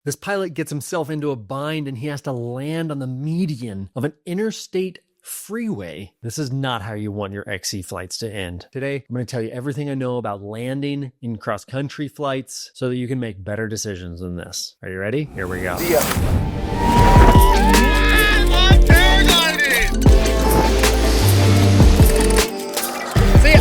This pilot gets himself into a bind and he has to land on the median of an interstate freeway. This is not how you want your XC flights to end. Today, I'm going to tell you everything I know about landing in cross-country flights so that you can make better decisions than this. Are you ready? Here we go. See ya. I'm paragliding! See ya!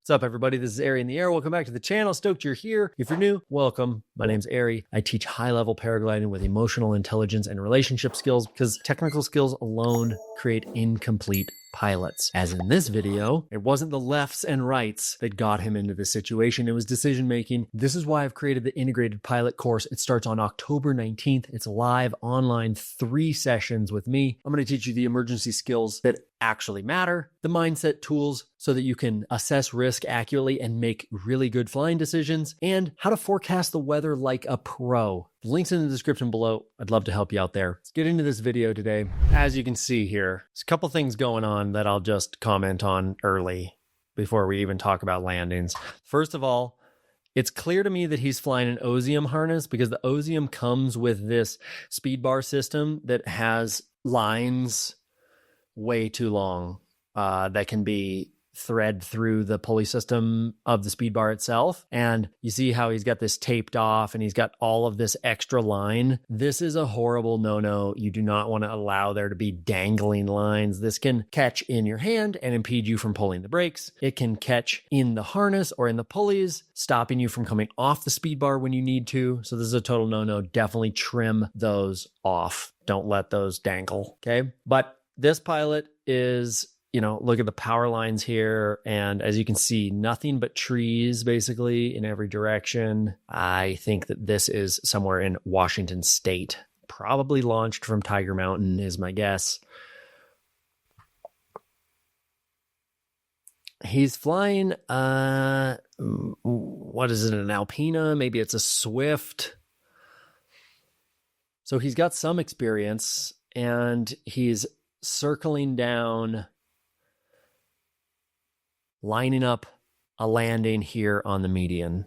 What's up, everybody? This is Ari in the air. Welcome back to the channel. Stoked you're here. If you're new, welcome. My name's Ari. I teach high-level paragliding with emotional intelligence and relationship skills because technical skills alone create incomplete pilots. As in this video, it wasn't the lefts and rights that got him into this situation. It was decision making. This is why I've created the integrated pilot course. It starts on October 19th. It's live online, 3 sessions with me. I'm going to teach you the emergency skills that actually matter, the mindset tools so that you can assess risk accurately and make really good flying decisions, and how to forecast the weather like a pro. The link's in the description below. I'd love to help you out there. Let's get into this video today. As you can see here, there's a couple things going on that I'll just comment on early before we even talk about landings. First of all, it's clear to me that he's flying an Ozium harness because the Ozium comes with this speed bar system that has lines way too long that can be thread through the pulley system of the speed bar itself. And you see how he's got this taped off and he's got all of this extra line. This is a horrible no-no. You do not want to allow there to be dangling lines. This can catch in your hand and impede you from pulling the brakes. It can catch in the harness or in the pulleys, stopping you from coming off the speed bar when you need to. So this is a total no-no. Definitely trim those off. Don't let those dangle, okay? But this pilot is, look at the power lines here. And as you can see, nothing but trees basically in every direction. I think that this is somewhere in Washington State, probably launched from Tiger Mountain is my guess. He's flying, what is it, an Alpina? Maybe it's a Swift. So he's got some experience and he's circling down, lining up a landing here on the median.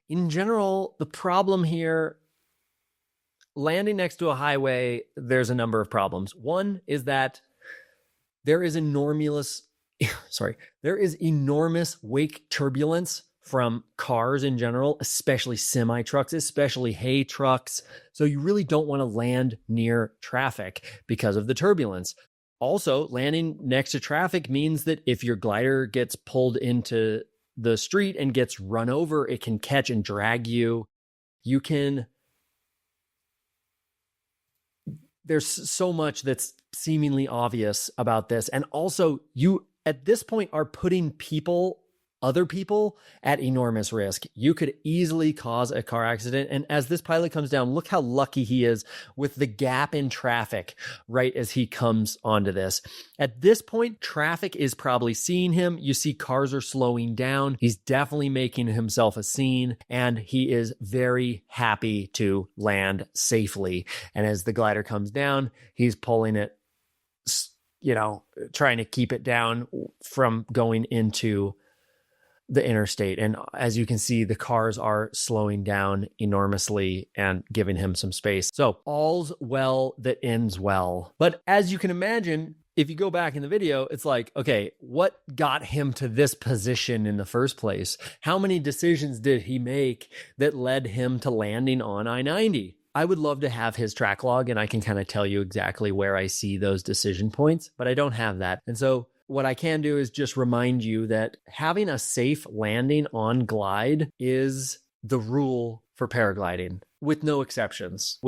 In general, the problem here, landing next to a highway, there's a number of problems. One is that there is enormous wake turbulence from cars in general, especially semi-trucks, especially hay trucks. So you really don't want to land near traffic because of the turbulence. Also, landing next to traffic means that if your glider gets pulled into the street and gets run over, it can catch and drag you. There's so much that's seemingly obvious about this. And also, you at this point are putting other people at enormous risk. You could easily cause a car accident. And as this pilot comes down, look how lucky he is with the gap in traffic right as he comes onto this. At this point, traffic is probably seeing him. You see cars are slowing down. He's definitely making himself a scene and he is very happy to land safely. And as the glider comes down, he's pulling it, trying to keep it down from going into the interstate. And as you can see, the cars are slowing down enormously and giving him some space. So all's well that ends well. But as you can imagine, if you go back in the video, it's like, okay, what got him to this position in the first place? How many decisions did he make that led him to landing on I-90? I would love to have his track log and I can kind of tell you exactly where I see those decision points, but I don't have that. And so what I can do is just remind you that having a safe landing on glide is the rule for paragliding, with no exceptions.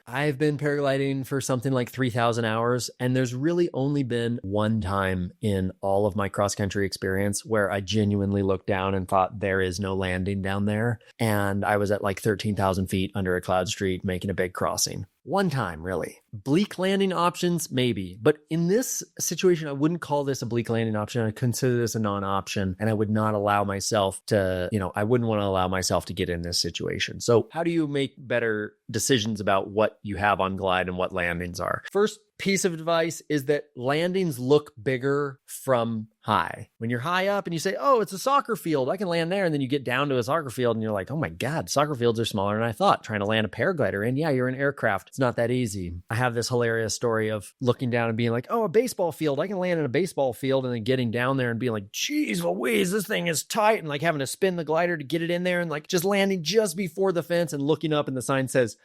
I've been paragliding for something like 3,000 hours, and there's really only been one time in all of my cross-country experience where I genuinely looked down and thought there is no landing down there. And I was at like 13,000 feet under a cloud street making a big crossing. One time, really. Bleak landing options, maybe. But in this situation, I wouldn't call this a bleak landing option. I'd consider this a non-option, and I would not allow myself to, I wouldn't want to allow myself to get in this situation. So how do you make better decisions about what you have on glide and what landings are? First piece of advice is that landings look bigger from high. When you're high up and you say, oh, it's a soccer field, I can land there. And then you get down to a soccer field and you're like, oh my God, soccer fields are smaller than I thought. Trying to land a paraglider in, yeah, you're an aircraft. It's not that easy. I have this hilarious story of looking down and being like, oh, a baseball field, I can land in a baseball field, and then getting down there and being like, geez Louise, this thing is tight, and like having to spin the glider to get it in there and like just landing just before the fence and looking up and the sign says,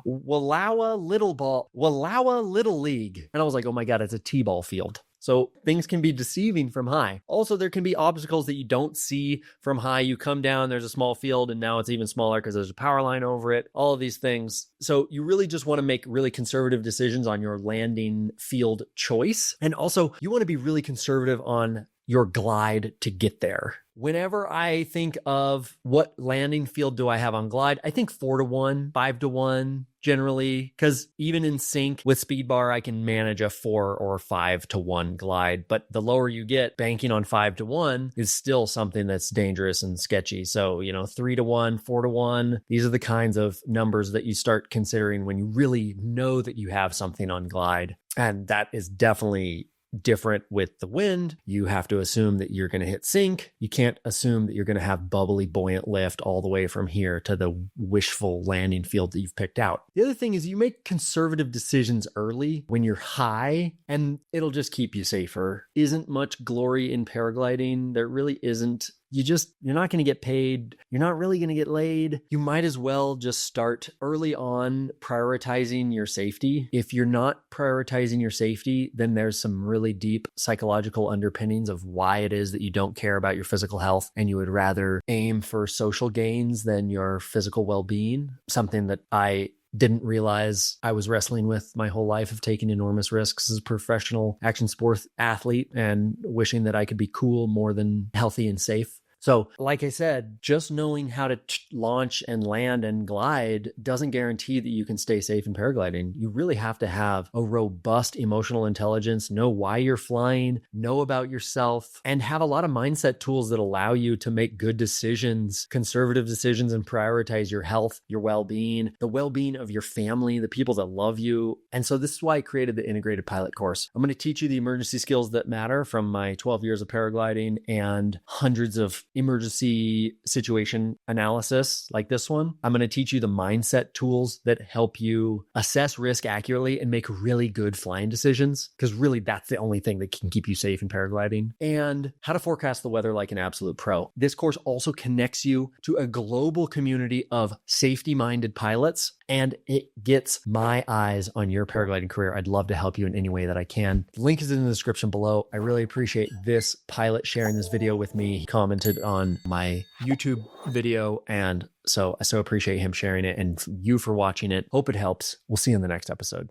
Wallowa Little League. And I was like, oh my God, it's a t-ball field. So things can be deceiving from high. Also, there can be obstacles that you don't see from high. You come down, there's a small field, and now it's even smaller because there's a power line over it, all of these things. So you really just want to make really conservative decisions on your landing field choice. And also, you want to be really conservative on your glide to get there. Whenever I think of what landing field do I have on glide, I think 4-to-1, 5-to-1 generally, because even in sync with speed bar, I can manage a 4 or 5-to-1 glide. But the lower you get, banking on 5-to-1 is still something that's dangerous and sketchy. So, 3-to-1, 4-to-1, these are the kinds of numbers that you start considering when you really know that you have something on glide. And that is definitely different with the wind. You have to assume that you're going to hit sync. You can't assume that you're going to have bubbly, buoyant lift all the way from here to the wishful landing field that you've picked out. The other thing is you make conservative decisions early when you're high, and it'll just keep you safer. Isn't much glory in paragliding. There really isn't. You're not going to get paid. You're not really going to get laid. You might as well just start early on prioritizing your safety. If you're not prioritizing your safety, then there's some really deep psychological underpinnings of why it is that you don't care about your physical health and you would rather aim for social gains than your physical well-being. Something that I didn't realize I was wrestling with my whole life of taking enormous risks as a professional action sports athlete and wishing that I could be cool more than healthy and safe. So like I said, just knowing how to launch and land and glide doesn't guarantee that you can stay safe in paragliding. You really have to have a robust emotional intelligence, know why you're flying, know about yourself, and have a lot of mindset tools that allow you to make good decisions, conservative decisions, and prioritize your health, your well-being, the well-being of your family, the people that love you. And so this is why I created the integrated pilot course. I'm going to teach you the emergency skills that matter from my 12 years of paragliding and hundreds of emergency situation analysis like this one. I'm going to teach you the mindset tools that help you assess risk accurately and make really good flying decisions, because really that's the only thing that can keep you safe in paragliding, and how to forecast the weather like an absolute pro. This course also connects you to a global community of safety-minded pilots, and it gets my eyes on your paragliding career. I'd love to help you in any way that I can. The link is in the description below. I really appreciate this pilot sharing this video with me. He commented on my YouTube video, and so I appreciate him sharing it and you for watching it. Hope it helps. We'll see you in the next episode.